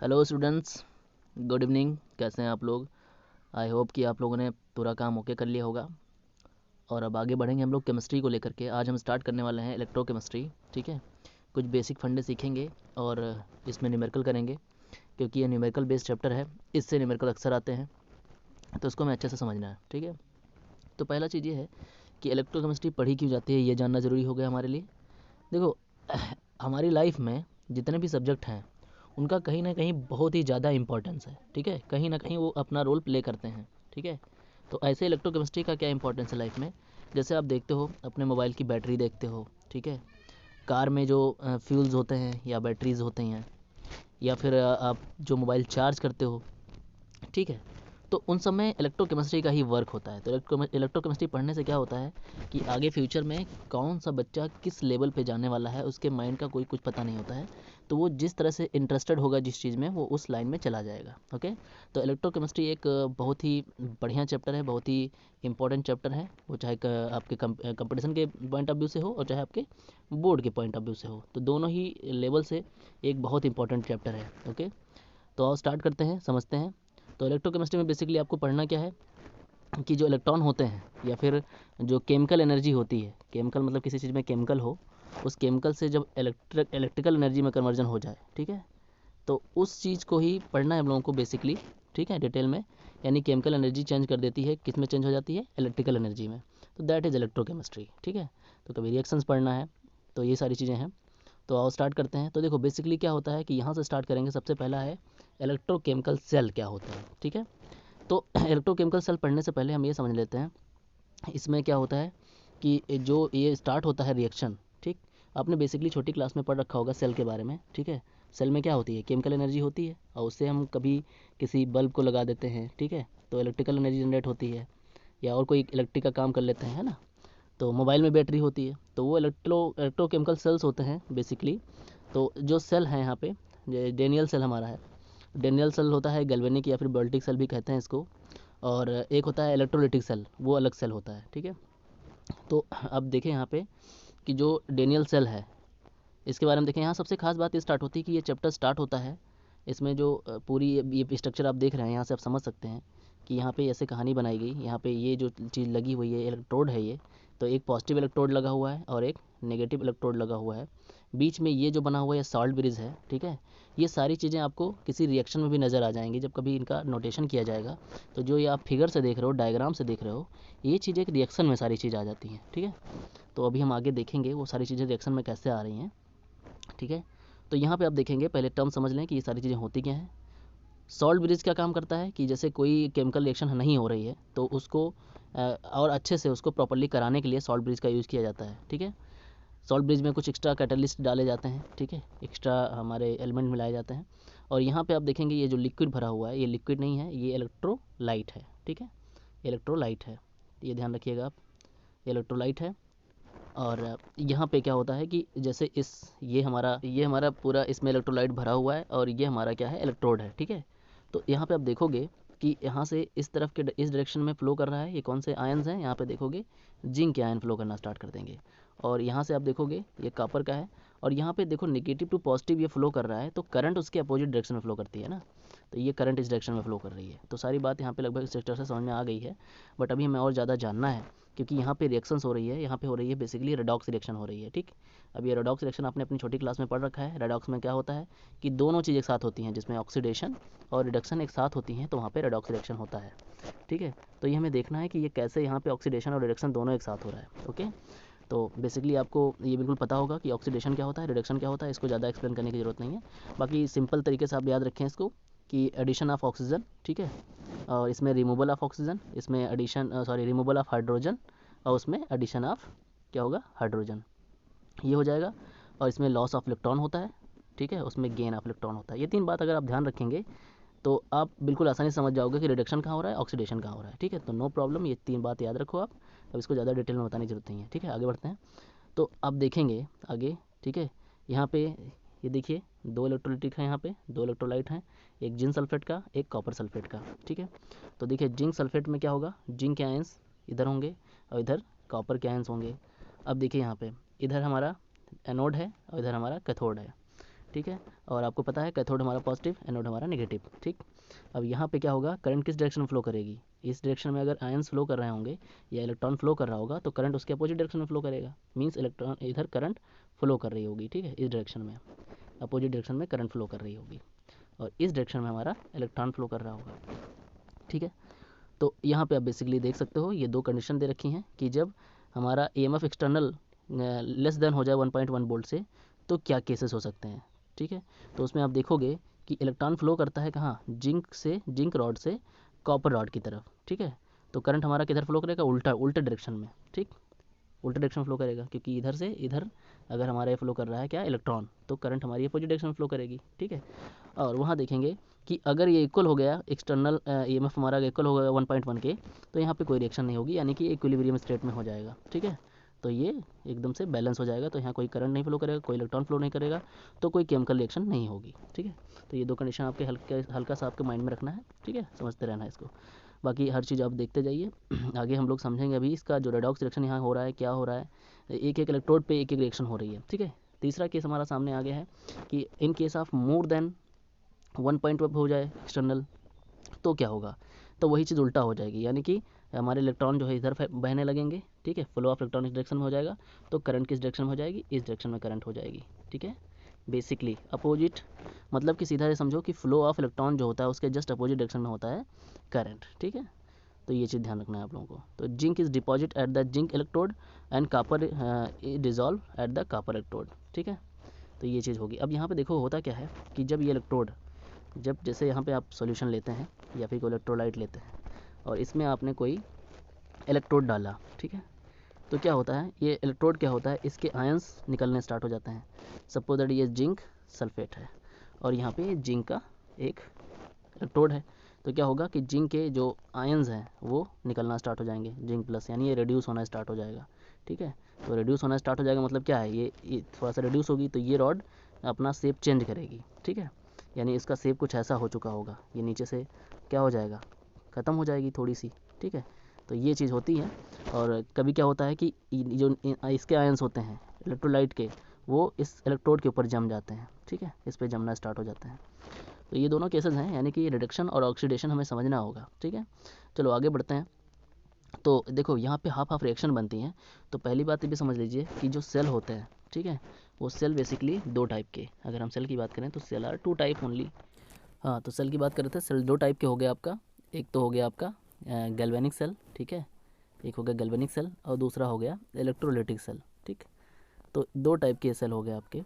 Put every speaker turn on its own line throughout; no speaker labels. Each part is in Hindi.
Hello students, good evening. कैसे हैं आप लोग? आई होप कि आप लोगों ने पूरा काम ओके कर लिया होगा। और अब आगे बढ़ेंगे हम लोग केमिस्ट्री को लेकर के। आज हम स्टार्ट करने वाले हैं इलेक्ट्रोकेमिस्ट्री। ठीक है, कुछ बेसिक फंडे सीखेंगे और इसमें न्यूमेरिकल करेंगे, क्योंकि ये न्यूमेरिकल बेस्ड चैप्टर है। इससे न्यूमेरिकल अक्सर आते हैं, तो इसको हमें अच्छे से समझना है। ठीक है, तो पहला चीज़ ये है कि इलेक्ट्रोकेमिस्ट्री पढ़ी क्यों जाती है, ये जानना ज़रूरी हो गया हमारे लिए। देखो, हमारी लाइफ में जितने भी सब्जेक्ट हैं उनका कहीं ना कहीं बहुत ही ज़्यादा इंपॉर्टेंस है। ठीक है, कहीं ना कहीं वो अपना रोल प्ले करते हैं। ठीक है, तो ऐसे इलेक्ट्रोकेमिस्ट्री का क्या इंपॉर्टेंस है लाइफ में? जैसे आप देखते हो, अपने मोबाइल की बैटरी देखते हो। ठीक है, कार में जो फ्यूल्स होते हैं या बैटरीज होते हैं, या फिर आप जो मोबाइल चार्ज करते हो, ठीक है, तो उन सब में इलेक्ट्रोकेमिस्ट्री का ही वर्क होता है। तो इलेक्ट्रोकेमिस्ट्री पढ़ने से क्या होता है कि आगे फ्यूचर में कौन सा बच्चा किस लेवल पे जाने वाला है, उसके माइंड का कोई कुछ पता नहीं होता है। तो वो जिस तरह से इंटरेस्टेड होगा जिस चीज़ में, वो उस लाइन में चला जाएगा। ओके, तो इलेक्ट्रोकेमिस्ट्री एक बहुत ही बढ़िया चैप्टर है, बहुत ही इंपॉर्टेंट चैप्टर है। वो चाहे आपके कंपटीशन के पॉइंट ऑफ व्यू से हो और चाहे आपके बोर्ड के पॉइंट ऑफ व्यू से हो, तो दोनों ही लेवल से एक बहुत इंपॉर्टेंट चैप्टर है। ओके, तो आओ स्टार्ट करते हैं, समझते हैं। तो इलेक्ट्रोकेमिस्ट्री में बेसिकली आपको पढ़ना क्या है कि जो इलेक्ट्रॉन होते हैं या फिर जो केमिकल एनर्जी होती है, केमिकल मतलब किसी चीज़ में केमिकल हो, उस केमिकल से जब इलेक्ट्रिकल एनर्जी में कन्वर्जन हो जाए, ठीक है, तो उस चीज़ को ही पढ़ना है हम लोगों को बेसिकली। ठीक है, डिटेल में। यानी केमिकल एनर्जी चेंज कर देती है, किस में चेंज हो जाती है? इलेक्ट्रिकल एनर्जी में। तो दैट इज़ इलेक्ट्रोकेमिस्ट्री। ठीक है, तो कभी रिएक्शंस पढ़ना है, तो ये सारी चीज़ें हैं। तो आओ स्टार्ट करते हैं। तो देखो, बेसिकली क्या होता है कि यहाँ से स्टार्ट करेंगे। सबसे पहला है इलेक्ट्रोकेमिकल सेल क्या होता है। ठीक है, तो इलेक्ट्रोकेमिकल सेल पढ़ने से पहले हम ये समझ लेते हैं इसमें क्या होता है कि जो ये स्टार्ट होता है रिएक्शन। ठीक, आपने बेसिकली छोटी क्लास में पढ़ रखा होगा सेल के बारे में। ठीक है, सेल में क्या होती है? केमिकल एनर्जी होती है, और उससे हम कभी किसी बल्ब को लगा देते हैं, ठीक है, तो इलेक्ट्रिकल एनर्जी जनरेट होती है, या और कोई इलेक्ट्रिक का काम कर लेते हैं, है ना। तो मोबाइल में बैटरी होती है, तो वो इलेक्ट्रोकेमिकल सेल्स होते हैं बेसिकली। तो जो सेल है यहाँ पे, डेनियल सेल हमारा है। डेनियल सेल होता है, गैल्वेनिक या फिर बॉल्टिक सेल भी कहते हैं इसको। और एक होता है इलेक्ट्रोलिटिक सेल, वो अलग सेल होता है। ठीक है, तो अब देखें यहाँ पे कि जो डेनियल सेल है, इसके बारे में देखें। यहाँ सबसे खास बात ये स्टार्ट होती है कि ये चैप्टर स्टार्ट होता है, इसमें जो पूरी ये स्ट्रक्चर आप देख रहे हैं, यहाँ से आप समझ सकते हैं कि यहाँ पे ऐसे कहानी बनाई गई। यहाँ पे ये जो चीज़ लगी हुई है, इलेक्ट्रोड है ये, तो एक पॉजिटिव इलेक्ट्रोड लगा हुआ है और एक नेगेटिव इलेक्ट्रोड लगा हुआ है। बीच में ये जो बना हुआ है सॉल्ट ब्रिज है। ठीक है, ये सारी चीज़ें आपको किसी रिएक्शन में भी नज़र आ जाएंगी जब कभी इनका नोटेशन किया जाएगा। तो जो ये आप फिगर से देख रहे हो, डायग्राम से देख रहे हो, ये चीज़ एक रिएक्शन में सारी चीज़ आ जाती हैं। ठीक है, तो अभी हम आगे देखेंगे वो सारी चीज़ें रिएक्शन में कैसे आ रही हैं। ठीक है, तो यहाँ पे आप देखेंगे, पहले टर्म समझ लें कि ये सारी चीज़ें होती क्या हैं। सॉल्ट ब्रिज क्या काम करता है कि जैसे कोई केमिकल रिएक्शन नहीं हो रही है, तो उसको और अच्छे से उसको प्रॉपर्ली कराने के लिए सॉल्ट ब्रिज का यूज़ किया जाता है। ठीक है, सॉल्ट ब्रिज में कुछ एक्स्ट्रा कैटलिस्ट डाले जाते हैं। ठीक है, एक्स्ट्रा हमारे एलिमेंट मिलाए जाते हैं। और यहाँ पे आप देखेंगे ये जो लिक्विड भरा हुआ है, ये लिक्विड नहीं है, ये इलेक्ट्रोलाइट है। ठीक है, इलेक्ट्रोलाइट है, ये ध्यान रखिएगा आप, इलेक्ट्रोलाइट है। और यहाँ पे क्या होता है कि जैसे ये हमारा पूरा इसमें इलेक्ट्रोलाइट भरा हुआ है, और ये हमारा क्या है? इलेक्ट्रोड है। ठीक है, तो यहाँ पे आप देखोगे कि यहाँ से इस तरफ के इस डायरेक्शन में फ्लो कर रहा है। ये कौन से आयन्स हैं? यहाँ पे देखोगे जिंक के आयन फ्लो करना स्टार्ट कर देंगे। और यहाँ से आप देखोगे ये कॉपर का है। और यहाँ पे देखो नेगेटिव टू पॉजिटिव ये फ्लो कर रहा है, तो करंट उसके अपोजिट डायरेक्शन में फ्लो करती है ना। तो ये करंट इस डायरेक्शन में फ्लो कर रही है। तो सारी बात यहाँ पे लगभग स्ट्रक्चर से समझ में आ गई है। बट अभी हमें और ज़्यादा जानना है, क्योंकि यहाँ पे रिएक्शंस हो रही है। यहाँ पे हो रही है बेसिकली रेडॉक्स रिएक्शन हो रही है। ठीक, अब ये रेडॉक्स रिएक्शन आपने अपनी छोटी क्लास में पढ़ रखा है। रेडॉक्स में क्या होता है कि दोनों चीज़ एक साथ होती हैं, जिसमें ऑक्सीडेशन और रिडक्शन एक साथ होती हैं, तो वहाँ पे रेडॉक्स रिएक्शन होता है। ठीक है, तो ये हमें देखना है कि ये कैसे यहाँ पे ऑक्सीडेशन और रिडक्शन दोनों एक साथ हो रहा है। ओके, तो बेसिकली आपको ये बिल्कुल पता होगा कि ऑक्सीडेशन क्या होता है, रिडक्शन क्या होता है, इसको ज़्यादा एक्सप्लेन करने की ज़रूरत नहीं है। बाकी सिंपल तरीके से आप याद रखें इसको कि एडिशन ऑफ ऑक्सीजन, ठीक है, और इसमें रिमूवल ऑफ ऑक्सीजन, इसमें रिमूवल ऑफ हाइड्रोजन, और उसमें एडिशन ऑफ क्या होगा? हाइड्रोजन, ये हो जाएगा। और इसमें लॉस ऑफ इलेक्ट्रॉन होता है। ठीक है, उसमें गेन ऑफ इलेक्ट्रॉन होता है। ये तीन बात अगर आप ध्यान रखेंगे तो आप बिल्कुल आसानी से समझ जाओगे कि रिडक्शन कहाँ हो रहा है, ऑक्सीडेशन कहाँ हो रहा है। ठीक है, तो नो प्रॉब्लम, ये तीन बात याद रखो आप। अब इसको ज़्यादा डिटेल में बताने की जरूरत नहीं है। ठीक है, आगे बढ़ते हैं। तो आप देखेंगे आगे। ठीक है, यहाँ पे ये देखिए दो इलेक्ट्रोलाइट हैं, यहाँ पे दो इलेक्ट्रोलाइट हैं, एक जिंक सल्फेट का, एक कॉपर सल्फेट का। ठीक है, तो देखिए जिंक सल्फेट में क्या होगा? जिंक के आयंस इधर होंगे और इधर कॉपर के आयंस होंगे। अब देखिए यहाँ पे इधर हमारा एनोड है और इधर हमारा कैथोड है। ठीक है। और आपको पता है कैथोड हमारा पॉजिटिव, एनोड हमारा नेगेटिव, ठीक। अब यहाँ पे क्या होगा, करंट किस डायरेक्शन में फ्लो करेगी, इस डायरेक्शन में अगर आयंस फ्लो कर रहे होंगे या इलेक्ट्रॉन फ्लो कर रहा होगा तो करंट उसके अपोजिट डायरेक्शन में फ्लो करेगा, मीन्स इलेक्ट्रॉन इधर करंट फ्लो कर रही होगी, ठीक है, इस डायरेक्शन में अपोजिट डायरेक्शन में करंट फ्लो कर रही होगी और इस डायरेक्शन में हमारा इलेक्ट्रॉन फ्लो कर रहा होगा, ठीक है। तो यहाँ पे आप बेसिकली देख सकते हो ये दो कंडीशन दे रखी हैं कि जब हमारा EMF एक्सटर्नल लेस देन हो जाए 1.1 वोल्ट से तो क्या केसेस हो सकते हैं, ठीक है। तो उसमें आप देखोगे कि इलेक्ट्रॉन फ्लो करता है कहाँ, जिंक रॉड से कॉपर रॉड की तरफ, ठीक है। तो करंट हमारा किधर फ्लो करेगा, उल्टे डायरेक्शन में, ठीक, उल्टे डायरेक्शन फ्लो करेगा क्योंकि इधर से इधर अगर हमारा ये फ्लो कर रहा है क्या, इलेक्ट्रॉन, तो करंट हमारी अपोजिट डायरेक्शन में फ्लो करेगी, ठीक है। और वहाँ देखेंगे कि अगर ये इक्वल हो गया, एक्सटर्नल EMF हमारा इक्वल हो गया 1.1 के, तो यहाँ पे कोई रिएक्शन नहीं होगी, यानी कि इक्विलिब्रियम स्टेट में हो जाएगा, ठीक है। तो ये एकदम से बैलेंस हो जाएगा, तो यहाँ कोई करंट नहीं फ्लो करेगा, कोई इलेक्ट्रॉन फ्लो नहीं करेगा, तो कोई केमिकल रिएक्शन नहीं होगी, ठीक है। तो ये दो कंडीशन आपके हल्का सा आपके माइंड में रखना है, ठीक है, समझते रहना है इसको। बाकी हर चीज़ आप देखते जाइए आगे हम लोग समझेंगे अभी इसका जो रेडॉक्स रिएक्शन यहाँ हो रहा है, क्या हो रहा है, एक एक इलेक्ट्रोड पे एक एक रिएक्शन हो रही है, ठीक है। तीसरा केस हमारा सामने आ गया है कि in case of more than 1.1 हो जाए एक्सटर्नल तो क्या होगा, तो वही चीज़ उल्टा हो जाएगी, यानी कि हमारे इलेक्ट्रॉन जो है इधर बहने लगेंगे, ठीक है, फ्लो ऑफ इलेक्ट्रॉन इस डायरेक्शन में हो जाएगा, तो करंट किस डायरेक्शन में हो जाएगी, इस डायरेक्शन में करंट हो जाएगी, ठीक है। बेसिकली अपोजिट, मतलब कि सीधा ये समझो कि फ्लो ऑफ इलेक्ट्रॉन जो होता है उसके जस्ट अपोजिट डायरेक्शन में होता है करंट, ठीक है। तो ये चीज़ ध्यान रखना है आप लोगों को। तो zinc is deposit at the zinc electrode and copper dissolve at the copper electrode, ठीक है। तो ये चीज़ होगी। अब यहाँ पे देखो होता क्या है कि जब ये इलेक्ट्रोड, जब जैसे यहाँ पे आप सॉल्यूशन लेते हैं या फिर कोई इलेक्ट्रोलाइट लेते हैं और इसमें आपने कोई इलेक्ट्रोड डाला, ठीक है, तो क्या होता है, ये इलेक्ट्रोड क्या होता है, इसके आयंस निकलने स्टार्ट हो जाते हैं। सपोज दैट ये जिंक सल्फेट है और यहाँ पे जिंक का एक इलेक्ट्रोड है, तो क्या होगा कि जिंक के जो आयंस हैं वो निकलना स्टार्ट हो जाएंगे, जिंक प्लस, यानी ये रिड्यूस होना स्टार्ट हो जाएगा, ठीक है। तो रिड्यूस होना स्टार्ट हो जाएगा मतलब क्या है, ये थोड़ा सा रिड्यूस होगी तो ये रॉड अपना शेप चेंज करेगी, ठीक है, यानी इसका शेप कुछ ऐसा हो चुका होगा, ये नीचे से क्या हो जाएगा, ख़त्म हो जाएगी थोड़ी सी, ठीक है। तो ये चीज़ होती है। और कभी क्या होता है कि जो इसके आयंस होते हैं इलेक्ट्रोलाइट के, वो इस इलेक्ट्रोड के ऊपर जम जाते हैं, ठीक है, इस पर जमना स्टार्ट हो जाते हैं। तो ये दोनों केसेस हैं, यानी कि रिडक्शन और ऑक्सीडेशन हमें समझना होगा, ठीक है। चलो आगे बढ़ते हैं। तो देखो यहाँ पे हाफ हाफ रिएक्शन बनती हैं। तो पहली बात ये भी समझ लीजिए कि जो सेल होते हैं, ठीक है, वो सेल बेसिकली दो टाइप के, अगर हम सेल की बात करें तो सेल आर 2 टाइप ओनली। हाँ, तो सेल की बात करें तो सेल 2 टाइप के हो गए आपका, एक तो हो गया आपका गैल्वेनिक सेल, ठीक है, एक हो गया गैल्वेनिक सेल और दूसरा हो गया इलेक्ट्रोलाइटिक सेल, ठीक। तो 2 टाइप के सेल हो गए आपके।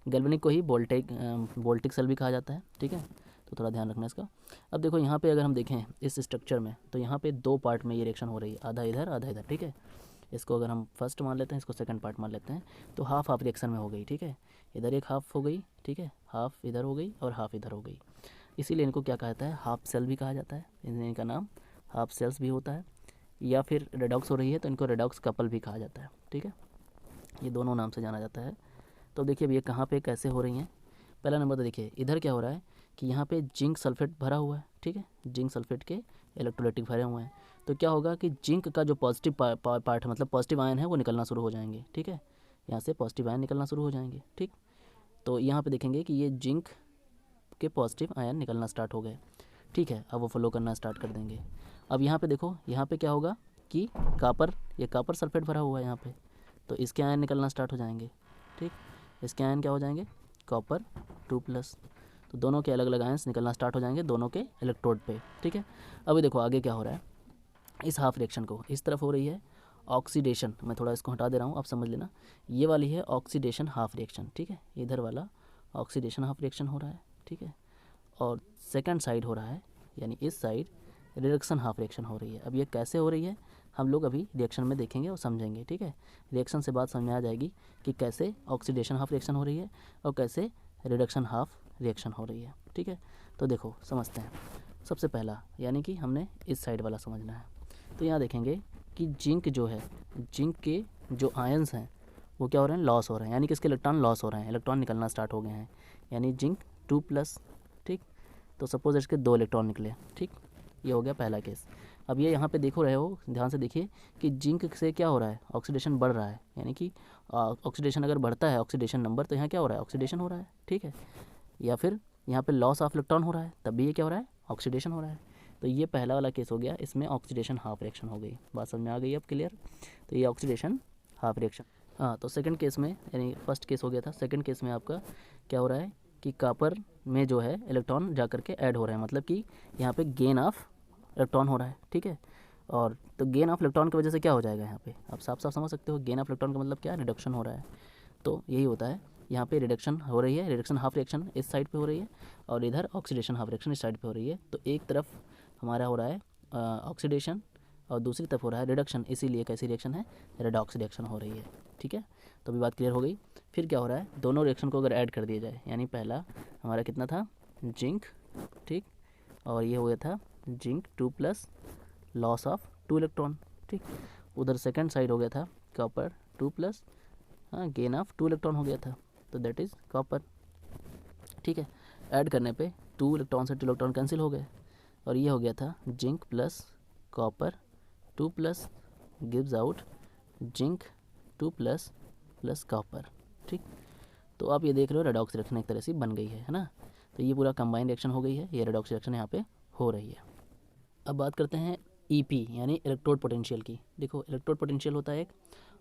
गैल्वेनिक को ही वोल्टिक सेल भी कहा जाता है, ठीक है, तो थोड़ा ध्यान रखना इसका। अब देखो यहाँ पे अगर हम देखें इस स्ट्रक्चर में, तो यहाँ पे 2 पार्ट में ये रिएक्शन हो रही है, आधा इधर आधा इधर, ठीक है। इसको अगर हम फर्स्ट मान लेते हैं, इसको सेकंड पार्ट मान लेते हैं, तो हाफ हाफ रिएक्शन में हो गई, ठीक है। इधर एक हाफ हो गई, ठीक है, हाफ इधर हो गई और हाफ इधर हो गई, इसीलिए इनको क्या कहता है, हाफ सेल भी कहा जाता है, इनका नाम हाफ सेल्स भी होता है। या फिर रेडॉक्स हो रही है तो इनको रेडॉक्स कपल भी कहा जाता है, ठीक है, ये दोनों नाम से जाना जाता है। तो देखिए अब ये कहाँ पे कैसे हो रही हैं। पहला नंबर तो देखिए इधर क्या हो रहा है कि यहाँ पे जिंक सल्फेट भरा हुआ है, ठीक है, जिंक सल्फेट के इलेक्ट्रोलाइटिक भरे हुए हैं। तो क्या होगा कि जिंक का जो पॉजिटिव पार्ट है, मतलब पॉजिटिव आयन है, वो निकलना शुरू हो जाएंगे, ठीक है, यहाँ से पॉजिटिव आयन निकलना शुरू हो जाएंगे, ठीक। तो यहाँ पे देखेंगे कि ये जिंक के पॉजिटिव आयन निकलना स्टार्ट हो गए, ठीक है, अब वो फ्लो करना स्टार्ट कर देंगे। अब यहाँ पे देखो, यहाँ पे क्या होगा कि ये कापर सल्फेट भरा हुआ है यहाँ पे, तो इसके आयन निकलना स्टार्ट हो जाएंगे, ठीक। इसके आयन क्या हो जाएंगे, कॉपर 2+, तो दोनों के अलग अलग आयंस निकलना स्टार्ट हो जाएंगे दोनों के इलेक्ट्रोड पे, ठीक है। अभी देखो आगे क्या हो रहा है, इस हाफ रिएक्शन को इस तरफ हो रही है ऑक्सीडेशन, मैं थोड़ा इसको हटा दे रहा हूँ, आप समझ लेना, ये वाली है ऑक्सीडेशन हाफ रिएक्शन, ठीक है, इधर वाला ऑक्सीडेशन हाफ रिएक्शन हो रहा है, ठीक है। और सेकंड साइड हो रहा है, यानी इस साइड रिडक्शन हाफ रिएक्शन हो रही है। अब ये कैसे हो रही है हम लोग अभी रिएक्शन में देखेंगे और समझेंगे, ठीक है। रिएक्शन से बात समझ में आ जाएगी कि कैसे ऑक्सीडेशन हाफ रिएक्शन हो रही है और कैसे रिडक्शन हाफ रिएक्शन हो रही है, ठीक है। तो देखो समझते हैं। सबसे पहला यानी कि हमने इस साइड वाला समझना है। तो यहाँ देखेंगे कि जिंक जो है, जिंक के जो आयंस हैं वो क्या हो रहे हैं, लॉस हो रहे हैं, यानी कि इसके इलेक्ट्रॉन लॉस हो रहे हैं, इलेक्ट्रॉन निकलना स्टार्ट हो गए हैं, यानी जिंक 2+, ठीक। तो सपोज इसके 2 इलेक्ट्रॉन निकले, ठीक, ये हो गया पहला केस। अब ये यहाँ पे देखो रहे हो, ध्यान से देखिए कि जिंक से क्या हो रहा है, ऑक्सीडेशन बढ़ रहा है, यानी कि ऑक्सीडेशन अगर बढ़ता है ऑक्सीडेशन नंबर तो यहाँ क्या हो रहा है, ऑक्सीडेशन हो रहा है, ठीक है। या फिर यहाँ पे लॉस ऑफ इलेक्ट्रॉन हो रहा है, तब भी ये क्या हो रहा है, ऑक्सीडेशन हो रहा है। तो ये पहला वाला केस हो गया, इसमें ऑक्सीडेशन हाफ रिएक्शन हो गई। बात समझ में आ गई अब क्लियर। तो ये ऑक्सीडेशन हाफ रिएक्शन। हाँ, तो सेकंड केस में, यानी फर्स्ट केस हो गया था, सेकंड केस में आपका क्या हो रहा है कि कॉपर में जो है इलेक्ट्रॉन जा करके ऐड हो रहे हैं, मतलब कि यहाँ पे गेन ऑफ इलेक्ट्रॉन हो रहा है, ठीक है। और तो गेन ऑफ इलेक्ट्रॉन की वजह से क्या हो जाएगा, यहाँ पे आप साफ साफ समझ सकते हो, गेन ऑफ इलेक्ट्रॉन का मतलब क्या है, रिडक्शन हो रहा है। तो यही होता है, यहाँ पे रिडक्शन हो रही है, रिडक्शन हाफ रिएक्शन इस साइड पे हो रही है, और इधर ऑक्सीडेशन हाफ रिएक्शन इस साइड पे हो रही है। तो एक तरफ हमारा हो रहा है ऑक्सीडेशन और दूसरी तरफ हो रहा है रिडक्शन, इसीलिए कैसी रिएक्शन है, रेडॉक्स रिएक्शन हो रही है, ठीक है। तो अभी बात क्लियर हो गई। फिर क्या हो रहा है, दोनों रिएक्शन को अगर ऐड कर दिया जाए, यानी पहला हमारा कितना था, जिंक, ठीक, और ये हो गया था जिंक 2+ लॉस ऑफ 2 इलेक्ट्रॉन, ठीक। उधर सेकंड साइड हो गया था कॉपर 2+, हाँ, गेन ऑफ 2 इलेक्ट्रॉन हो गया था, तो दैट इज़ कॉपर, ठीक है। ऐड करने पे 2 इलेक्ट्रॉन से 2 इलेक्ट्रॉन कैंसिल हो गए, और ये हो गया था zinc plus copper 2+ gives out zinc 2+ plus copper, ठीक। तो आप ये देख रहे हो रेडॉक्स रिएक्शन एक तरह से बन गई है ना। तो ये पूरा कंबाइंड रिएक्शन हो गई है, ये रेडॉक्स रिएक्शन यहाँ पे हो रही है। अब बात करते हैं ईपी यानी इलेक्ट्रोड पोटेंशियल की। देखो इलेक्ट्रोड पोटेंशियल होता है एक,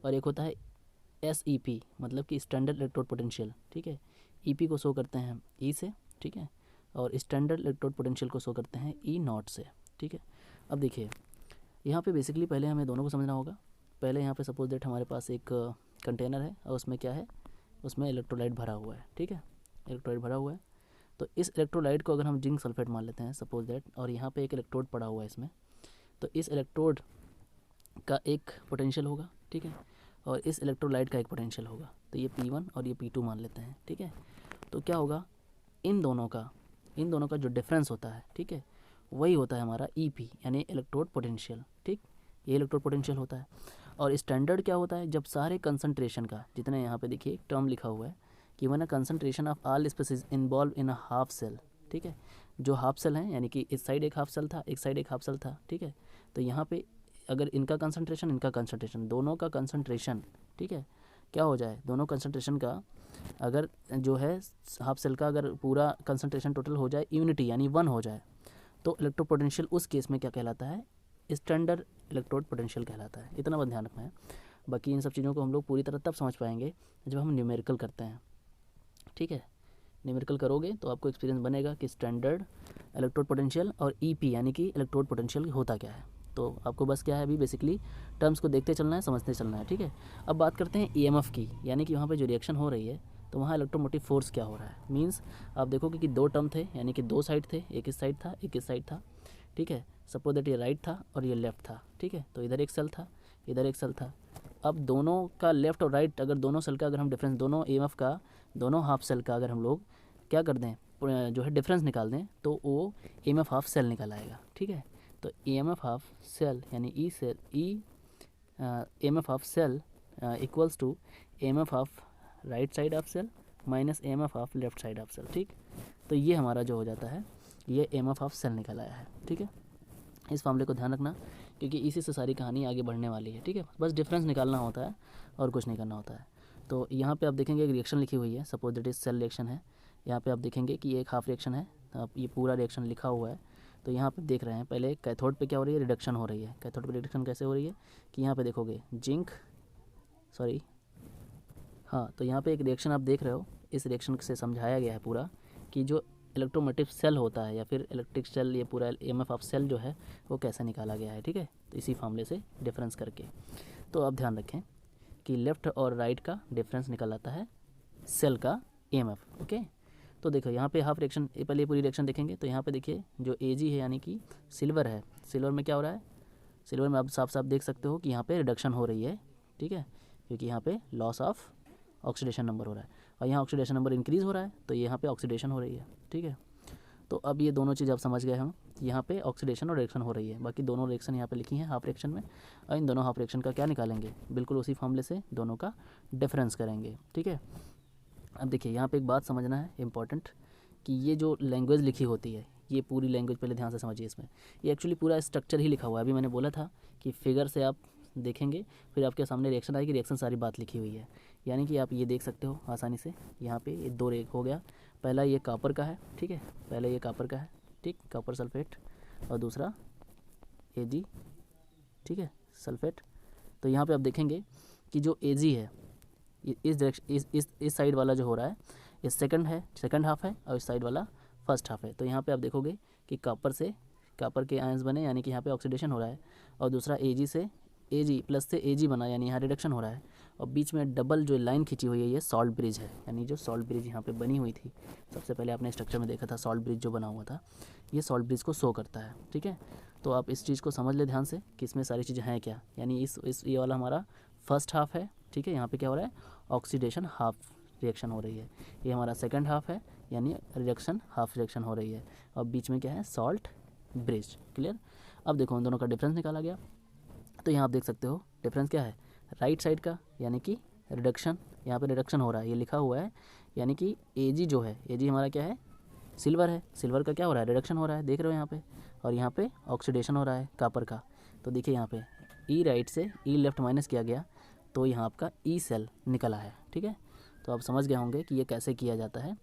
और एक होता है एसईपी, मतलब कि स्टैंडर्ड इलेक्ट्रोड पोटेंशियल, ठीक है। ईपी को शो करते हैं ई से, ठीक है, और स्टैंडर्ड इलेक्ट्रोड पोटेंशियल को शो करते हैं ई नॉट से, ठीक है। अब देखिए यहाँ पे बेसिकली पहले हमें दोनों को समझना होगा। पहले यहाँ पे सपोज दैट हमारे पास एक कंटेनर है और उसमें क्या है, उसमें इलेक्ट्रोलाइट भरा हुआ है, ठीक है, इलेक्ट्रोलाइट भरा हुआ है। तो इस इलेक्ट्रोलाइट को अगर हम जिंक सल्फेट मान लेते हैं सपोज दैट, और यहाँ पे एक इलेक्ट्रोड पड़ा हुआ है इसमें, तो इस इलेक्ट्रोड का एक पोटेंशियल होगा, ठीक है, और इस इलेक्ट्रोलाइट का एक पोटेंशियल होगा। तो ये P1 और ये P2 मान लेते हैं, ठीक है। तो क्या होगा, इन दोनों का जो डिफरेंस होता है, ठीक है, वही होता है हमारा EP यानी इलेक्ट्रोड पोटेंशियल, ठीक। ये इलेक्ट्रोड पोटेंशियल होता है। और स्टैंडर्ड क्या होता है, जब सारे कंसंट्रेशन का, जितने यहाँ पे देखिए एक टर्म लिखा हुआ है कि one a concentration of all species involve in a half cell, ठीक है। जो हाफ सेल हैं, यानी कि इस साइड एक हाफ सेल था, एक साइड एक हाफ सेल था, ठीक है। तो यहाँ पे अगर इनका कंसंट्रेशन दोनों का कंसंट्रेशन, ठीक है, क्या हो जाए, दोनों कंसंट्रेशन का अगर जो है हाफ सेल का अगर पूरा कंसंट्रेशन टोटल हो जाए यूनिटी यानी 1 हो जाए, तो इलेक्ट्रोड पोटेंशियल उस केस में क्या कहलाता है, स्टैंडर्ड इलेक्ट्रोड पोटेंशियल कहलाता है। इतना बस ध्यान रखना है। बाकी इन सब चीज़ों को हम लोग पूरी तरह तब समझ पाएंगे जब हम न्यूमेरिकल करते हैं, ठीक है। न्यूमेरिकल करोगे तो आपको एक्सपीरियंस बनेगा कि स्टैंडर्ड इलेक्ट्रोड पोटेंशियल और ईपी यानी कि इलेक्ट्रोड पोटेंशियल होता क्या है। तो आपको बस क्या है, अभी बेसिकली टर्म्स को देखते चलना है, समझते चलना है, ठीक है। अब बात करते हैं ईएमएफ की, यानी कि वहाँ पे जो रिएक्शन हो रही है तो वहाँ इलेक्ट्रोमोटिव फोर्स क्या हो रहा है। मींस आप देखोगे कि 2 टर्म थे, यानी कि 2 साइड थे, एक इस साइड था एक इस साइड था, ठीक है। सपोज दैट ये राइट था और ये लेफ्ट था, ठीक है। तो इधर एक सेल था, इधर एक सेल था। अब दोनों का लेफ्ट और राइट, अगर दोनों सेल का अगर हम डिफरेंस, दोनों ईएमएफ का, दोनों हाफ सेल का अगर हम लोग क्या कर दें, जो है डिफरेंस निकाल दें, तो वो ईएमएफ हाफ सेल निकल आएगा, ठीक है। तो ईएमएफ हाफ सेल यानी E cell EMF half cell equals to EMF half right side of cell minus EMF half left side of cell, ठीक। तो ये हमारा जो हो जाता है, ये ईएमएफ हाफ सेल निकल आया है, ठीक है। इस मामले को ध्यान रखना क्योंकि इसी से सारी कहानी आगे बढ़ने वाली है, ठीक है। बस डिफरेंस निकालना होता है और कुछ नहीं करना होता है। तो यहाँ पे आप देखेंगे एक रिएक्शन लिखी हुई है, suppose that is cell reaction है। यहाँ पे आप देखेंगे कि एक हाफ रिएक्शन है, आप ये पूरा रिएक्शन लिखा हुआ है। तो यहाँ पे देख रहे हैं, पहले कैथोड पे क्या हो रही है, रिडक्शन हो रही है। कैथोड पे रिडक्शन कैसे हो रही है कि यहाँ पे देखोगे जिंक, सॉरी, हाँ, तो यहाँ पे एक रिएक्शन आप देख रहे हो, इस रिएक्शन से समझाया गया है पूरा कि जो इलेक्ट्रोमोटिव सेल होता है या फिर इलेक्ट्रिक सेल, ये पूरा ईएमएफ ऑफ सेल जो है वो कैसे निकाला गया है, ठीक है। तो इसी फार्मूले से डिफरेंस करके, तो आप ध्यान रखें कि लेफ़्ट और राइट का डिफरेंस निकल आता है सेल का ईएमएफ, ओके। तो देखो यहाँ पे हाफ रिएक्शन, पहले पूरी रिएक्शन देखेंगे तो यहाँ पे देखिए जो एजी है यानी कि सिल्वर है, सिल्वर में क्या हो रहा है, सिल्वर में आप साफ साफ देख सकते हो कि यहाँ पे रिडक्शन हो रही है, ठीक है, क्योंकि यहाँ पे लॉस ऑफ ऑक्सीडेशन नंबर हो रहा है और यहाँ ऑक्सीडेशन नंबर इंक्रीज़ हो रहा है, तो यहाँ पे ऑक्सीडेशन हो रही है, ठीक है। तो अब ये दोनों चीज़ आप समझ गए हम, यहाँ पे ऑक्सीडेशन और रिएक्शन हो रही है। बाकी दोनों रिएक्शन यहाँ पे लिखी हैं हाफ रिएक्शन में, और इन दोनों हाफ रिएक्शन का क्या निकालेंगे, बिल्कुल उसी फॉर्मूले से दोनों का डिफरेंस करेंगे, ठीक है। अब देखिए यहाँ पे एक बात समझना है इंपॉर्टेंट कि ये जो लैंग्वेज लिखी होती है
ये पूरी लैंग्वेज पहले ध्यान से समझिए। इसमें ये एक्चुअली पूरा स्ट्रक्चर ही लिखा हुआ है। अभी मैंने बोला था कि फिगर से आप देखेंगे फिर आपके सामने रिएक्शन आएगी, रिएक्शन सारी बात लिखी हुई है। यानी कि आप ये देख सकते हो आसानी से, यहाँ पे ये 2 रेख हो गया। पहला ये कॉपर का है, ठीक है, पहले ये कॉपर का है, ठीक, कॉपर सल्फेट, और दूसरा Ag, ठीक है, सल्फेट। तो यहाँ पे आप देखेंगे कि जो Ag है इस डायरेक्शन इस साइड वाला जो हो रहा है ये सेकंड हाफ है, और इस साइड वाला फर्स्ट हाफ है। तो यहाँ पे आप देखोगे कि कॉपर के आयंस बने, यानी कि यहाँ पे ऑक्सीडेशन हो रहा है, और दूसरा Ag से Ag प्लस से Ag बना, यानी यहाँ रिडक्शन हो रहा है। और बीच में डबल जो लाइन खींची हुई है ये सॉल्ट ब्रिज है, यानी जो सॉल्ट ब्रिज यहाँ पे बनी हुई थी, सबसे पहले आपने स्ट्रक्चर में देखा था सॉल्ट ब्रिज जो बना हुआ था, ये सॉल्ट ब्रिज को शो करता है, ठीक है। तो आप इस चीज़ को समझ ले ध्यान से कि इसमें सारी चीज़ें हैं क्या। यानी इस ये वाला हमारा फर्स्ट हाफ है, ठीक है, यहाँ पे क्या हो रहा है, ऑक्सीडेशन हाफ रिएक्शन हो रही है। ये हमारा सेकंड हाफ है, यानी रिडक्शन हाफ रिएक्शन हो रही है, और बीच में क्या है, सॉल्ट ब्रिज। क्लियर। अब देखो उन दोनों का डिफरेंस निकाला गया। तो यहाँ आप देख सकते हो डिफरेंस क्या है, राइट साइड का, यानी कि रिडक्शन, यहाँ पे रिडक्शन हो रहा है, ये लिखा हुआ है, यानी कि Ag जो है, Ag हमारा क्या है, सिल्वर है, सिल्वर का क्या हो रहा है, रिडक्शन हो रहा है, देख रहे हो यहाँ पे, और यहाँ पे ऑक्सीडेशन हो रहा है कॉपर का। तो देखिए यहाँ पे E राइट से E लेफ्ट माइनस किया गया, तो यहाँ आपका E सेल निकला है, ठीक है। तो आप समझ गए होंगे कि ये कैसे किया जाता है,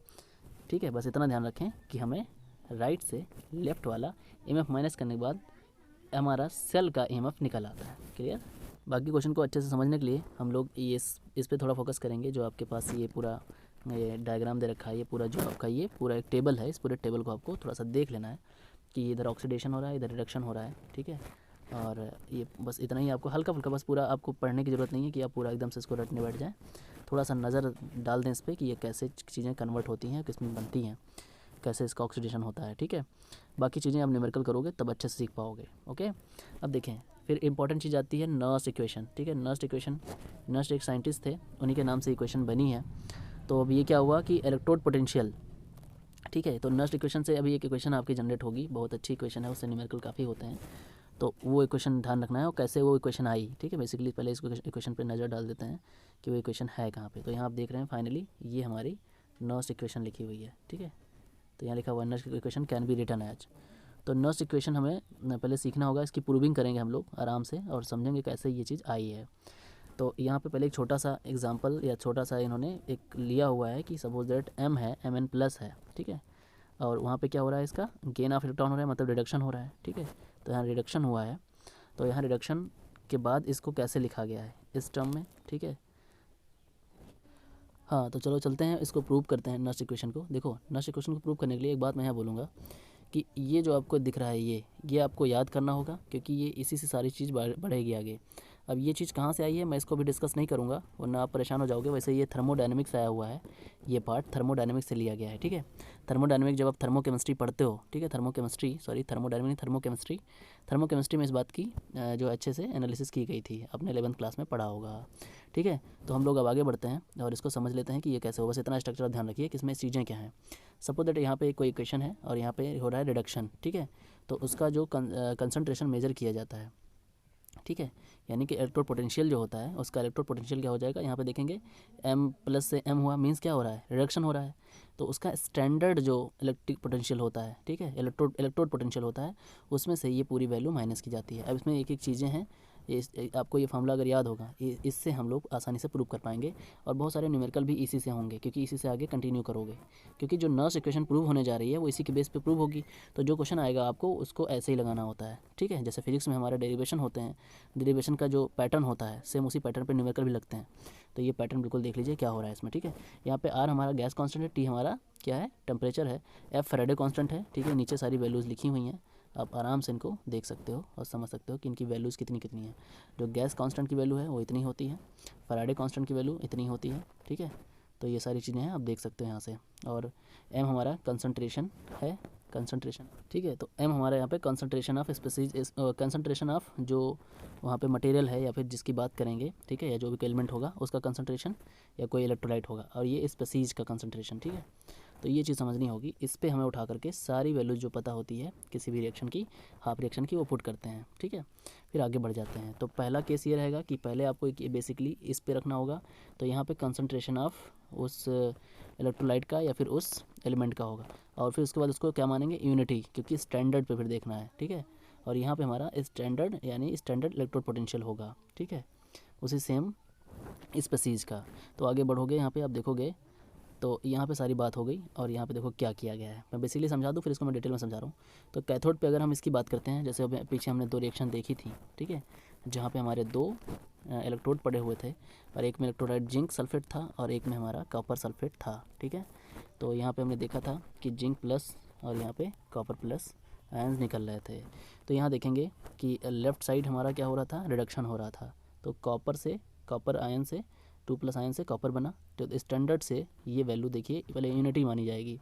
ठीक है। बस इतना ध्यान रखें कि हमें राइट से लेफ्ट वाला EMF माइनस करने के बाद हमारा सेल का EMF निकल आता है। क्लियर। बाकी क्वेश्चन को अच्छे से समझने के लिए हम लोग इस पे थोड़ा फोकस करेंगे। जो आपके पास ये पूरा ये डायग्राम दे रखा है, ये पूरा जो आपका ये पूरा एक टेबल है, इस पूरे टेबल को आपको थोड़ा सा देख लेना है कि इधर ऑक्सीडेशन हो रहा है, इधर रिडक्शन हो रहा है, ठीक है। और ये बस इतना ही आपको हल्का फुल्का, बस पूरा आपको पढ़ने की ज़रूरत नहीं है कि आप पूरा एकदम से इसको रटने बैठ जाएँ। थोड़ा सा नज़र डाल दें इस पर कि ये कैसे चीज़ें कन्वर्ट होती हैं, किस में बनती हैं, कैसे इसका ऑक्सीडेशन होता है, ठीक है। बाकी चीज़ें आप न्यूमेरिकल करोगे तब अच्छे से सीख पाओगे। ओके। अब देखें फिर इंपॉर्टेंट चीज़ आती है नर्स्ट इक्वेशन, ठीक है। नर्स्ट एक साइंटिस्ट थे, उन्हीं के नाम से इक्वेशन बनी है। तो अब ये क्या हुआ कि इलेक्ट्रोड पोटेंशियल, ठीक है। तो नर्स्ट इक्वेशन से अभी एक इक्वेशन आपकी जनरेट होगी, बहुत अच्छी इक्वेशन है, उससे न्यूमेरिकल काफ़ी होते हैं। तो वो इक्वेशन ध्यान रखना है और कैसे वो इक्वेशन आई, ठीक है। बेसिकली पहले इस इक्वेशन पे नज़र डाल देते हैं कि वो इक्वेशन है कहाँ पे। तो यहाँ आप देख रहे हैं फाइनली ये हमारी नर्स्ट इक्वेशन लिखी हुई है, ठीक है। तो यहाँ लिखा हुआ है Nernst equation can be written as. तो नर्स्ट इक्वेशन हमें पहले सीखना होगा, इसकी प्रूविंग करेंगे हम लोग आराम से और समझेंगे कैसे ये चीज़ आई है। तो यहाँ पे पहले एक छोटा सा एग्जांपल या छोटा सा इन्होंने एक लिया हुआ है कि सपोज दैट m है, mn प्लस है, ठीक है। और वहाँ पे क्या हो रहा है, इसका गेन ऑफ इलेक्ट्रॉन हो रहा है, मतलब रिडक्शन हो रहा है, ठीक है। तो यहाँ रिडक्शन हुआ है, तो यहाँ रिडक्शन के बाद इसको कैसे लिखा गया है इस टर्म में, ठीक है। हाँ तो चलो चलते हैं, इसको प्रूव करते हैं नर्स्ट इक्वेशन को। देखो नर्स्ट इक्वेशन को प्रूव करने के लिए एक बात मैं यहाँ बोलूँगा कि ये जो आपको दिख रहा है ये आपको याद करना होगा, क्योंकि ये इसी से सारी चीज़ बढ़ेगी आगे। अब ये चीज़ कहाँ से आई है मैं इसको भी डिस्कस नहीं करूँगा, वरना आप परेशान हो जाओगे। वैसे ये थर्मोडायनेमिक्स आया हुआ है, ये पार्ट थर्मोडायनेमिक्स से लिया गया है, ठीक है। थर्मोडायनेमिक जब आप थर्मोकेमिस्ट्री पढ़ते हो, ठीक है, थर्मोडायनेमिक थर्मोकेमिस्ट्री में इस बात की जो अच्छे से एनालिसिस की गई थी, आपने 11th क्लास में पढ़ा होगा, ठीक है। तो हम लोग अब आगे बढ़ते हैं और इसको समझ लेते हैं कि ये कैसे हो। बस इतना स्ट्रक्चर ध्यान रखिए कि इसमें चीज़ें क्या हैं। सपोज दैट यहाँ पे कोई इक्वेशन है और यहाँ पे हो रहा है रिडक्शन, ठीक है। तो उसका जो कंसंट्रेशन मेजर किया जाता है, ठीक है, यानी कि इलेक्ट्रोड पोटेंशियल जो होता है उसका इलेक्ट्रोड पोटेंशियल क्या हो जाएगा, यहाँ पे देखेंगे m प्लस से m हुआ, मीन्स क्या हो रहा है, रिडक्शन हो रहा है। तो उसका स्टैंडर्ड जो इलेक्ट्रिक पोटेंशियल होता है, ठीक है, इलेक्ट्रोड पोटेंशियल होता है, उसमें से ये पूरी वैल्यू माइनस की जाती है। अब इसमें एक एक चीज़ें हैं, आपको ये फार्मूला अगर याद होगा इससे हम लोग आसानी से प्रूव कर पाएंगे। और बहुत सारे न्यूमेरिकल भी इसी से होंगे, क्योंकि इसी से आगे कंटिन्यू करोगे, क्योंकि जो नर्स्ट इक्वेशन प्रूव होने जा रही है वो इसी के बेस पे प्रूव होगी। तो जो क्वेश्चन आएगा आपको उसको ऐसे ही लगाना होता है, ठीक है। जैसे फिजिक्स में हमारे डेरिवेशन होते हैं, डेरिवेशन का जो पैटर्न होता है सेम उसी पैटर्न पे न्यूमेरिकल भी लगते हैं। तो ये पैटर्न बिल्कुल देख लीजिए क्या हो रहा है इसमें, ठीक है। यहाँ पे R हमारा गैस कांस्टेंट है, T हमारा क्या है, टेम्परेचर है, F फैराडे कांस्टेंट है, ठीक है। नीचे सारी वैल्यूज़ लिखी हुई हैं, आप आराम से इनको देख सकते हो और समझ सकते हो कि इनकी वैल्यूज़ कितनी कितनी है। जो गैस कांस्टेंट की वैल्यू है वो इतनी होती है, फैराडे कांस्टेंट की वैल्यू इतनी होती है, ठीक है। तो ये सारी चीज़ें हैं, आप देख सकते हो यहाँ से। और m हमारा कंसंट्रेशन है, कंसंट्रेशन, ठीक है। तो m हमारा यहाँ पे concentration of species, concentration of जो वहाँ पे मटेरियल है या फिर जिसकी बात करेंगे, ठीक है, या जो भी एलिमेंट होगा उसका कंसंट्रेशन, या कोई इलेक्ट्रोलाइट होगा, और ये स्पीसीज का कंसंट्रेशन, ठीक है। तो ये चीज़ समझनी होगी। इस पे हमें उठा करके सारी वैल्यूज जो पता होती है किसी भी रिएक्शन की, हाफ रिएक्शन की, वो पुट करते हैं, ठीक है। फिर आगे बढ़ जाते हैं। तो पहला केस ये रहेगा कि पहले आपको बेसिकली इस पे रखना होगा। तो यहाँ पे कंसंट्रेशन ऑफ उस इलेक्ट्रोलाइट का या फिर उस एलिमेंट का होगा, और फिर उसके बाद उसको क्या मानेंगे, यूनिटी, क्योंकि स्टैंडर्ड पे फिर देखना है, ठीक है। और यहाँ पे हमारा स्टैंडर्ड यानी स्टैंडर्ड इलेक्ट्रोड पोटेंशियल होगा, ठीक है, उसी सेम स्पेसीज का। तो आगे बढ़ोगे यहाँ पे आप देखोगे तो यहाँ पे सारी बात हो गई, और यहाँ पे देखो क्या किया गया है। मैं बेसिकली समझा दूँ, फिर इसको मैं डिटेल में समझा रहा हूँ। तो कैथोड पे अगर हम इसकी बात करते हैं, जैसे अब पीछे हमने 2 रिएक्शन देखी थी, ठीक है, जहाँ पे हमारे 2 इलेक्ट्रोड पड़े हुए थे, और एक में इलेक्ट्रोलाइट जिंक सल्फेट था और एक में हमारा कॉपर सल्फेट था, ठीक है। तो यहाँ पे हमने देखा था कि जिंक प्लस और यहाँ पे कॉपर प्लस आयन्स निकल रहे थे। तो यहाँ देखेंगे कि लेफ़्ट साइड हमारा क्या हो रहा था, रिडक्शन हो रहा था। तो कॉपर आयन से 2+ आयन से कॉपर बना। तो स्टैंडर्ड से ये वैल्यू देखिए पहले यूनिटी मानी जाएगी।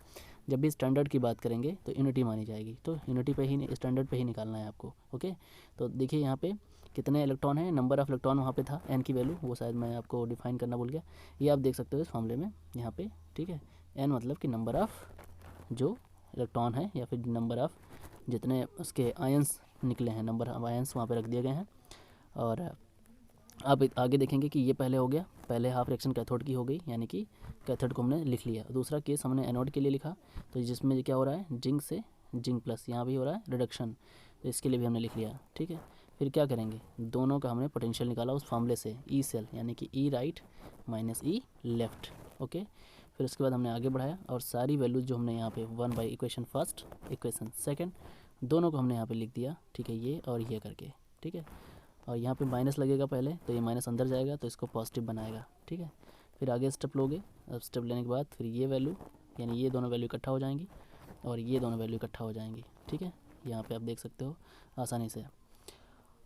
जब भी स्टैंडर्ड की बात करेंगे तो यूनिटी मानी जाएगी, तो यूनिटी पे ही, स्टैंडर्ड पे ही निकालना है आपको, ओके। तो देखिए यहाँ पे कितने इलेक्ट्रॉन हैं, नंबर ऑफ़ इलेक्ट्रॉन वहाँ पे था, एन की वैल्यू, वो शायद मैं आपको डिफाइन करना भूल गया। ये आप देख सकते हो इस फॉर्मूले में यहाँ पे, ठीक है। एन मतलब कि नंबर ऑफ़ जो इलेक्ट्रॉन है, या फिर नंबर ऑफ़ जितने उसके आयंस निकले हैं, नंबर ऑफ आयंस वहाँ पे रख दिए गए हैं। और अब आगे देखेंगे कि ये पहले हो गया, पहले हाफ रिएक्शन कैथोड की हो गई, यानी कि कैथोड को हमने लिख लिया। दूसरा केस हमने एनोड के लिए लिखा, तो जिसमें क्या हो रहा है, जिंक से जिंक प्लस, यहाँ भी हो रहा है रिडक्शन, तो इसके लिए भी हमने लिख लिया, ठीक है। फिर क्या करेंगे, दोनों का हमने पोटेंशियल निकाला उस फार्मूले से, ई सेल यानी कि ई राइट माइनस ई लेफ्ट, ओके। फिर उसके बाद हमने आगे बढ़ाया, और सारी वैल्यूज जो हमने यहाँ पे 1 by equation first, equation second, दोनों को हमने यहाँ पे लिख दिया, ठीक है, ये और ये करके, ठीक है। और यहाँ पे माइनस लगेगा पहले, तो ये माइनस अंदर जाएगा तो इसको पॉजिटिव बनाएगा, ठीक है। फिर आगे स्टेप लोगे, अब स्टेप लेने के बाद फिर ये वैल्यू, यानी ये दोनों वैल्यू इकट्ठा हो जाएंगी, और ये दोनों वैल्यू इकट्ठा हो जाएंगी, ठीक है। यहाँ पे आप देख सकते हो आसानी से।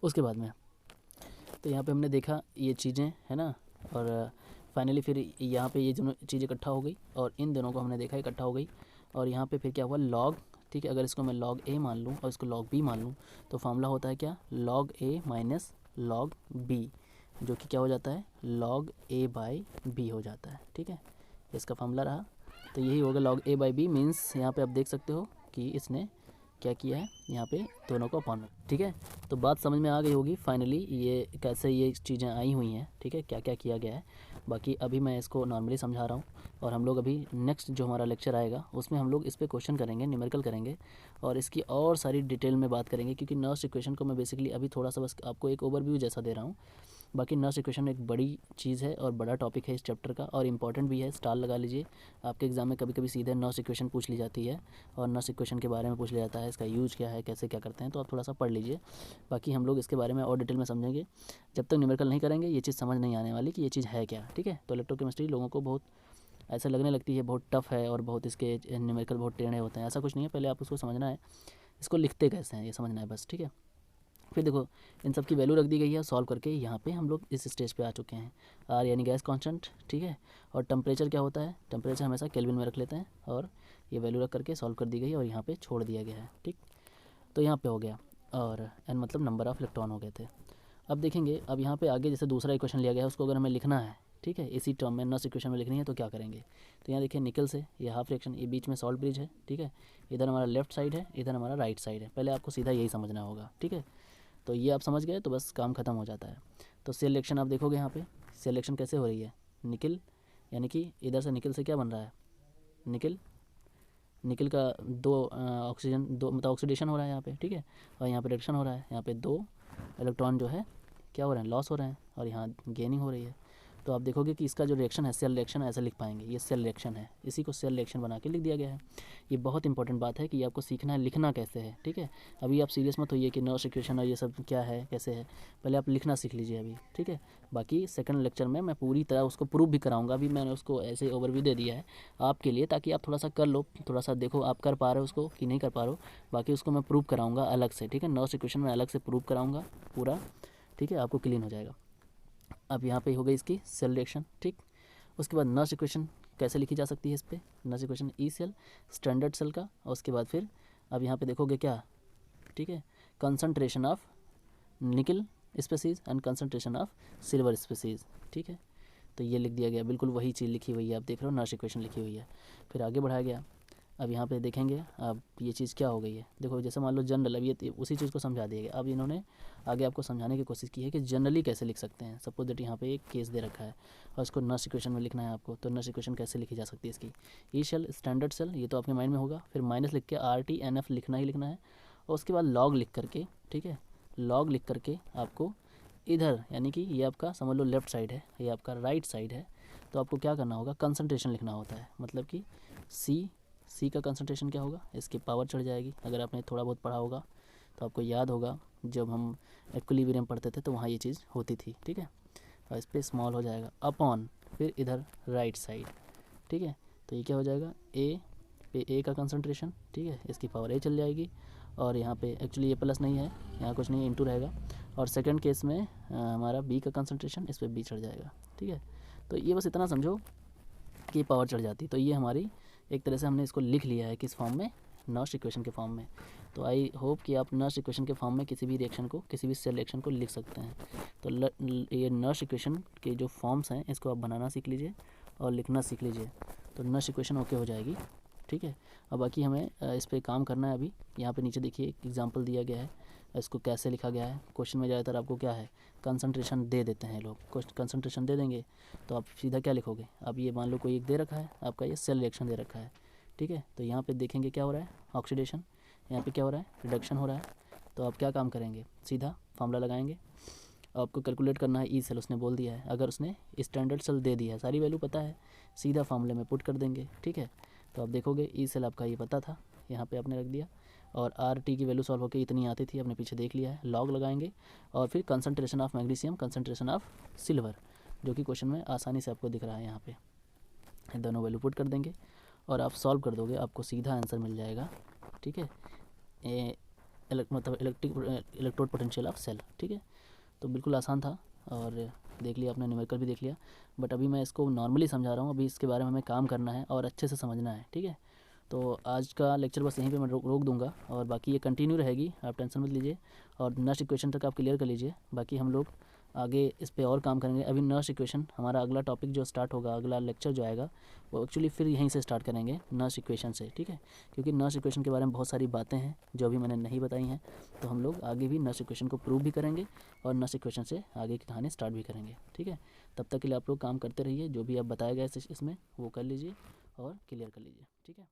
उसके बाद में तो यहाँ पे हमने देखा ये चीज़ें, है ना, और फाइनली फिर यहाँ पे ये दोनों चीज़ें इकट्ठा हो गई, और इन दोनों को हमने देखा इकट्ठा हो गई। और यहाँ पे फिर क्या हुआ, लॉग, ठीक है, अगर इसको मैं लॉग ए मान लूँ और इसको लॉग बी मान लूँ, तो फार्मूला होता है क्या, लॉग ए माइनस लॉग बी, जो कि क्या हो जाता है, लॉग ए बाई बी हो जाता है, ठीक है। इसका फार्मूला रहा, तो यही होगा log A by B, means यहाँ पे आप देख सकते हो कि इसने क्या किया है, यहाँ पे दोनों को अपॉन, ठीक है। तो बात समझ में आ गई होगी फाइनली, ये कैसे ये चीज़ें आई हुई हैं, ठीक है, क्या क्या किया गया है। बाकी अभी मैं इसको नॉर्मली समझा रहा हूँ, और हम लोग अभी नेक्स्ट जो हमारा लेक्चर आएगा उसमें हम लोग इस पर क्वेश्चन करेंगे, न्यूमेरिकल करेंगे, और इसकी और सारी डिटेल में बात करेंगे, क्योंकि नर्स इक्वेशन को मैं बेसिकली अभी थोड़ा सा बस आपको एक ओवरव्यू जैसा दे रहा हूँ। बाकी नर्स इक्वेशन एक बड़ी चीज़ है और बड़ा टॉपिक है इस चैप्टर का, और इम्पॉर्टेंट भी है, स्टार लगा लीजिए। आपके एग्जाम में कभी कभी सीधे नर्स इक्वेशन पूछ ली जाती है, और नर्स इक्वेशन के बारे में पूछ लिया जाता है, इसका यूज़ क्या है, कैसे क्या करते हैं, तो आप थोड़ा सा पढ़ लीजिए। बाकी हम लोग इसके बारे में और डिटेल में समझेंगे। जब तक न्यूमेरिकल नहीं करेंगे ये चीज़ समझ नहीं आने वाली कि ये चीज़ है क्या, ठीक है। तो इलेक्ट्रोकेमिस्ट्री लोगों को बहुत ऐसा लगने लगती है, बहुत टफ है, और बहुत इसके न्यूमेरिकल बहुत टेढ़े होते हैं, ऐसा कुछ नहीं है। पहले आप उसको समझना है, इसको लिखते कैसे हैं ये समझना है बस, ठीक है। फिर देखो इन सब की वैल्यू रख दी गई है, सॉल्व करके यहाँ पे हम लोग इस स्टेज पे आ चुके हैं। आर यानी गैस कांस्टेंट, ठीक है। और टेम्परेचर क्या होता है, टेम्परेचर हमेशा केल्विन में रख लेते हैं, और ये वैल्यू रख करके सॉल्व कर दी गई, और यहाँ पे छोड़ दिया गया है, ठीक। तो यहाँ पे हो गया, और एन मतलब नंबर ऑफ़ इलेक्ट्रॉन हो गए थे। अब देखेंगे, अब यहाँ पे आगे जैसे दूसरा इक्वेशन लिया गया है, उसको अगर हमें लिखना है, ठीक है, इसी टर्म में नर्स इक्वेशन में लिखनी है, तो क्या करेंगे। तो यहाँ देखिए निकल से ये हाफ रिएक्शन, ये बीच में सॉल्ट ब्रिज है, ठीक है। इधर हमारा लेफ्ट साइड है, इधर हमारा राइट साइड है। पहले आपको सीधा यही समझना होगा, ठीक है। तो ये आप समझ गए तो बस काम ख़त्म हो जाता है। तो सेल रिएक्शन आप देखोगे यहाँ पे, सेल रिएक्शन कैसे हो रही है, निकल यानी कि इधर से निकल से क्या बन रहा है, निकल, निकल का 2 ऑक्सीजन, 2 मतलब ऑक्सीडेशन हो रहा है यहाँ पे, ठीक है। और यहाँ पे रिडक्शन हो रहा है, यहाँ पे 2 इलेक्ट्रॉन जो है क्या हो रहे हैं, लॉस हो रहे हैं, और यहाँ गेनिंग हो रही है। तो आप देखोगे कि इसका जो रिएक्शन है, सेल रिएक्शन ऐसे लिख पाएंगे, ये सेल रिएक्शन है, इसी को सेल रिएक्शन बना के लिख दिया गया है। ये बहुत इंपॉर्टेंट बात है कि आपको सीखना है लिखना कैसे है, ठीक है। अभी आप सीरियस मत होइए कि नर्स इक्वेशन और ये सब क्या है कैसे है, पहले आप लिखना सीख लीजिए अभी, ठीक है। बाकी सेकंड लेक्चर में मैं पूरी तरह उसको प्रूव भी कराऊंगा। अभी मैंने उसको ऐसे ओवरव्यू दे दिया है आपके लिए, ताकि आप थोड़ा सा कर लो, थोड़ा सा देखो आप कर पा रहे हो उसको कि नहीं कर पा रहे हो। बाकी उसको मैं प्रूव कराऊंगा अलग से, ठीक है, नर्स इक्वेशन में अलग से प्रूव कराऊंगा पूरा, ठीक है, आपको क्लीन हो जाएगा। अब यहाँ पे हो गई इसकी सेल रिएक्शन, ठीक। उसके बाद नर्स इक्वेशन कैसे लिखी जा सकती है इस पर, Nernst equation E cell standard cell का, और उसके बाद फिर अब यहाँ पे देखोगे क्या, ठीक है, कंसंट्रेशन ऑफ निकल species and concentration of silver species, ठीक है। तो ये लिख दिया गया, बिल्कुल वही चीज़ लिखी हुई है, आप देख रहे हो नर्स इक्वेशन लिखी हुई है। फिर आगे बढ़ाया गया, अब यहाँ पे देखेंगे अब ये चीज़ क्या हो गई है। देखो जैसे मान लो जनरल, अब ये उसी चीज़ को समझा दिया गया। अब इन्होंने आगे आपको समझाने की कोशिश की है कि जनरली कैसे लिख सकते हैं। सपोज दैट यहाँ पे एक केस दे रखा है और उसको नर्स इक्वेशन में लिखना है आपको, तो नर्स इक्वेशन कैसे लिखी जा सकती है इसकी। ई सेल, स्टैंडर्ड सेल, ये तो आपके माइंड में होगा। फिर माइनस लिख के RTNF लिखना ही लिखना है, और उसके बाद लॉग लिख करके, ठीक है, लॉग लिख करके आपको इधर, यानी कि ये आपका समझ लो लेफ़्ट साइड है, ये आपका राइट साइड है, तो आपको क्या करना होगा, कंसंट्रेशन लिखना होता है। मतलब कि सी का कंसंट्रेशन क्या होगा, इसकी पावर चढ़ जाएगी। अगर आपने थोड़ा बहुत पढ़ा होगा तो आपको याद होगा, जब हम इक्विलिब्रियम पढ़ते थे तो वहाँ ये चीज़ होती थी, ठीक है। और इस पर स्मॉल हो जाएगा अपॉन, फिर इधर राइट साइड, ठीक है। तो ये क्या हो जाएगा, ए पे ए का कंसंट्रेशन, ठीक है, इसकी पावर ए चल जाएगी। और यहाँ पे एक्चुअली ये प्लस नहीं है, यहाँ कुछ नहीं है, इंटू रहेगा। और सेकंड केस में हमारा बी का कंसंट्रेशन, इस पर बी चढ़ जाएगा, ठीक है। तो ये बस इतना समझो कि पावर चढ़ जाती। तो ये हमारी एक तरह से हमने इसको लिख लिया है किस फॉर्म में, नर्स इक्वेशन के फॉर्म में। तो आई होप कि आप नर्स इक्वेशन के फॉर्म में किसी भी रिएक्शन को, किसी भी सेल रिएक्शन को लिख सकते हैं। तो ये नर्स इक्वेशन के जो फॉर्म्स हैं इसको आप बनाना सीख लीजिए और लिखना सीख लीजिए, तो नर्स इक्वेशन ओके हो जाएगी, ठीक है। अब बाकी हमें इस पर काम करना है अभी। यहाँ पे नीचे देखिए एक एग्जांपल दिया गया है, इसको कैसे लिखा गया है। क्वेश्चन में ज़्यादातर आपको क्या है, कंसंट्रेशन दे देते हैं लोग, कंसंट्रेशन दे देंगे तो आप सीधा क्या लिखोगे। अब ये मान लो कोई एक दे रखा है आपका, ये सेल रिएक्शन दे रखा है, ठीक है। तो यहाँ पे देखेंगे क्या हो रहा है, ऑक्सीडेशन, यहाँ पे क्या हो रहा है, रिडक्शन हो रहा है। तो आप क्या काम करेंगे, सीधा फार्मूला लगाएंगे। आपको कैलकुलेट करना है ई सेल, उसने बोल दिया है। अगर उसने स्टैंडर्ड सेल दे दिया है, सारी वैल्यू पता है, सीधा फार्मूले में पुट कर देंगे, ठीक है। तो आप देखोगे ई सेल आपका ये पता था, यहाँ पे आपने रख दिया, और RT की वैल्यू सॉल्व होकर इतनी आती थी, आपने पीछे देख लिया है। लॉग लगाएंगे और फिर concentration of magnesium, concentration of silver, जो कि क्वेश्चन में आसानी से आपको दिख रहा है यहाँ पे, दोनों वैल्यू पुट कर देंगे और आप सॉल्व कर दोगे, आपको सीधा आंसर मिल जाएगा, ठीक है। मतलब इलेक्ट्रोड पोटेंशियल ऑफ सेल, ठीक है। तो बिल्कुल आसान था और देख लिया आपने, न्यूमेरिकल भी देख लिया। बट अभी मैं इसको नॉर्मली समझा रहा हूँ, अभी इसके बारे में हमें काम करना है और अच्छे से समझना है, ठीक है। तो आज का लेक्चर बस यहीं पे मैं रोक दूंगा, और बाकी ये कंटिन्यू रहेगी, आप टेंशन मत लीजिए। और नर्स इक्वेशन तक आप क्लियर कर लीजिए, बाकी हम लोग आगे इस पे और काम करेंगे। अभी नर्स इक्वेशन हमारा अगला टॉपिक जो स्टार्ट होगा, अगला लेक्चर जो आएगा वो एक्चुअली फिर यहीं से स्टार्ट करेंगे, नर्स इक्वेशन से, ठीक है। क्योंकि नर्स इक्वेशन के बारे में बहुत सारी बातें हैं जो अभी मैंने नहीं बताई हैं, तो हम लोग आगे भी नर्स इक्वेशन को प्रूव भी करेंगे और नर्स इक्वेशन से आगे की कहानी स्टार्ट भी करेंगे, ठीक है। तब तक के लिए आप लोग काम करते रहिए, जो भी आप बताया गया इसमें वो कर लीजिए और क्लियर कर लीजिए, ठीक है।